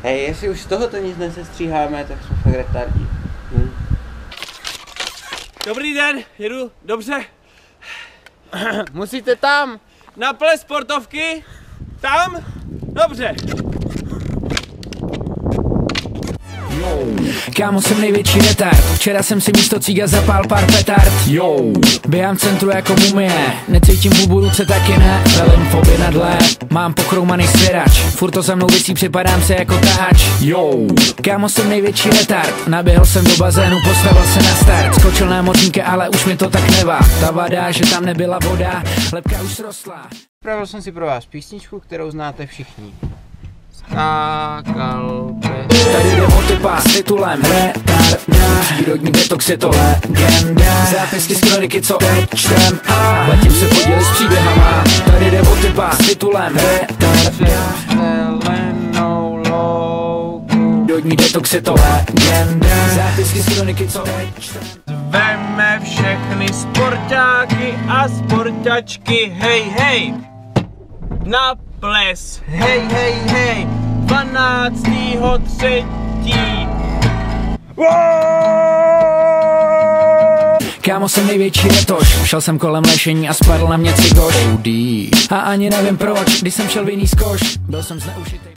Hej, jestli už z tohoto nic nesestříháme, tak jsme fakt retardí. Dobrý den, jedu dobře. Musíte tam. Na ples sportovky? Tam? Dobře. Kámo, jsem největší retard. Včera jsem si místo cíga zapál pár petard. Yo. Běhám v centru jako mumie. Necítím hubu, ruce taky ne. Velím foby na dle. Mám pochroumaný svěrač. Furt to za mnou visí, připadám se jako tahač. Yo. Kámo, jsem největší retard. Naběhl jsem do bazénu, postavil se na start. Skočil na mořínky, ale už mi to tak nevá. Ta vada, že tam nebyla voda. Lepka už srostla. Připravil jsem si pro vás písničku, kterou znáte všichni. Skákal bez... Tady jde o typa s titulem Retardá. Přírodní detox je to legenda. Zápisky z kroniky, co teď čtem a letím se podělit s příběhama. Tady jde o typa s titulem Retardá. Přírodní detox je to legenda. Zápisky z kroniky, co teď čtem. Veme všechny sportáky a sportačky, hej, hej, na ples, hej, hej, hej, 12.3. Kámo, jsem největší retoš. Šel jsem kolem lešení a spadl na mě cigoš. A ani nevím proč, když jsem šel v jiný skoš. Byl jsem zneužitý.